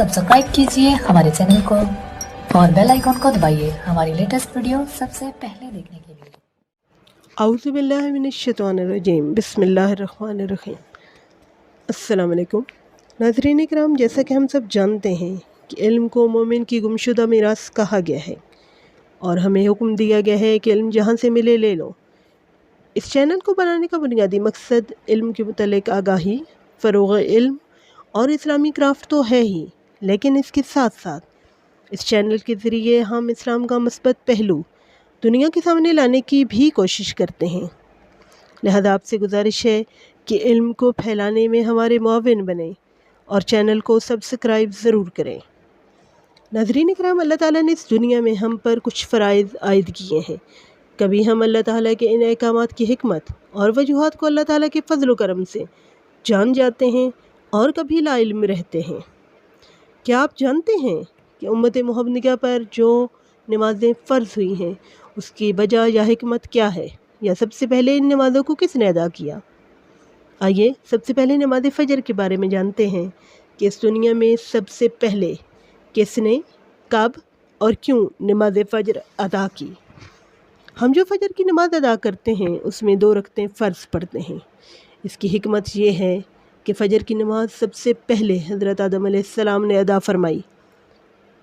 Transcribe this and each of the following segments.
Subscribe कीजिए हमारे channel को और बेल आइकन को दबाइए हमारी लेटेस्ट वीडियो सबसे पहले देखने के लिए। औज़ु बिल्लाहि मिनश्शैतानिर्रजीम बिस्मिल्लाहिर्रहमानिर्रहीम। अस्सलाम वालेकुम नाज़रीन किराम, जैसा कि हम सब जानते हैं कि इल्म को मोमिन की गुमशुदा मीरास कहा गया है और हमें हुक्म दिया गया है कि इल्म जहाँ से मिले ले लो। इस चैनल को बनाने का बुनियादी मकसद इल्म के मुतल्लिक़ आगाही, फ़रोग़ इल्म और इस्लामी क्राफ्ट तो है ही, लेकिन इसके साथ साथ इस चैनल के ज़रिए हम इस्लाम का मस्बत पहलू दुनिया के सामने लाने की भी कोशिश करते हैं। लिहाजा आपसे गुजारिश है कि इल्म को फैलाने में हमारे मुआविन बने और चैनल को सब्सक्राइब ज़रूर करें। नाज़रीन किराम, अल्लाह ताला ने इस दुनिया में हम पर कुछ फ़राइज़ आयद किए हैं। कभी हम अल्लाह ताला के इन अहकामात की हिकमत और वजूहात को अल्लाह ताला के फ़ज़ल व करम से जान जाते हैं और कभी ला इल्म रहते हैं। क्या आप जानते हैं कि उम्मत मुहम्मदिया पर जो नमाज़ें फ़र्ज़ हुई हैं उसकी वजह या हिकमत क्या है, या सबसे पहले इन नमाज़ों को किसने अदा किया? आइए सबसे पहले नमाज फ़जर के बारे में जानते हैं कि इस दुनिया में सबसे पहले किसने, कब और क्यों नमाज फ़जर अदा की। हम जो फ़जर की नमाज़ अदा करते हैं उसमें 2 रकअतें फ़र्ज़ पढ़ते हैं। इसकी हिकमत ये है कि फ़जर की नमाज़ सबसे पहले हज़रत आदम अलैहिस्सलाम ने अदा फ़रमाई।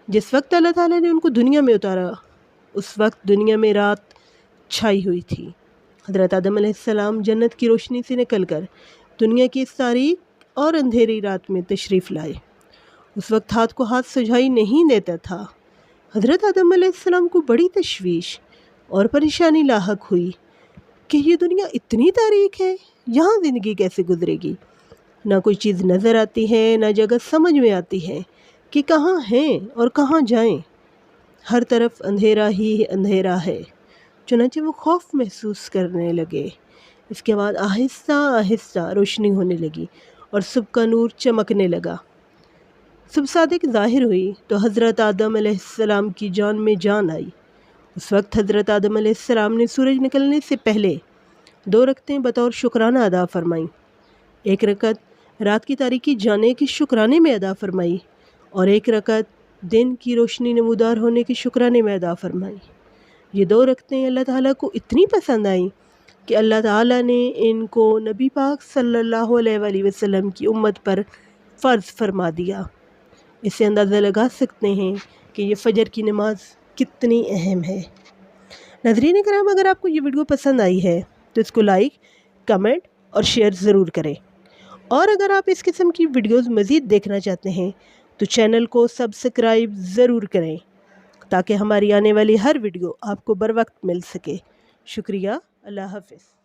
जिस वक्त अल्लाह ताला ने उनको दुनिया में उतारा उस वक्त दुनिया में रात छाई हुई थी। हज़रत आदम अलैहिस्सलाम जन्नत की रोशनी से निकलकर दुनिया की इस तारीक और अंधेरी रात में तशरीफ़ लाए। उस वक्त हाथ को हाथ सुझाई नहीं देता था। हज़रत आदम अलैहिस्सलाम को बड़ी तशवीश और परेशानी लाहक हुई कि ये दुनिया इतनी तारीक है, यहाँ ज़िंदगी कैसे गुजरेगी। ना कोई चीज़ नज़र आती है, ना जगह समझ में आती है कि कहाँ हैं और कहाँ जाएं। हर तरफ अंधेरा ही अंधेरा है। चुनांचे वो खौफ महसूस करने लगे। इसके बाद आहिस्ता आहिस्ता रोशनी होने लगी और सुबह का नूर चमकने लगा। सुबह सादिक ज़ाहिर हुई तो हज़रत आदम अलैहिस्सलाम की जान में जान आई। उस वक्त हज़रत आदम अलैहिस्सलाम ने सूरज निकलने से पहले 2 रकअतें बतौर शुक्राना अदा फ़रमाई। एक रकअत रात की तारीकी जाने के शुक्राने में अदा फ़रमाई और एक रकअत दिन की रोशनी नमूदार होने के शुक्राने में अदा फ़रमाई। ये 2 रकअतें अल्लाह ताला को इतनी पसंद आईं कि अल्लाह ताला ने इनको नबी पाक सल्लल्लाहु अलैहि वसल्लम की उम्मत पर फ़र्ज़ फरमा दिया। इससे अंदाज़ा लगा सकते हैं कि ये फ़जर की नमाज कितनी अहम है। नाज़रीन किराम, अगर आपको ये वीडियो पसंद आई है तो इसको लाइक, कमेंट और शेयर ज़रूर करें। और अगर आप इस किस्म की वीडियोस मज़ीद देखना चाहते हैं तो चैनल को सब्सक्राइब ज़रूर करें ताकि हमारी आने वाली हर वीडियो आपको बर वक्त मिल सके। शुक्रिया। अल्लाह हाफ़िज़।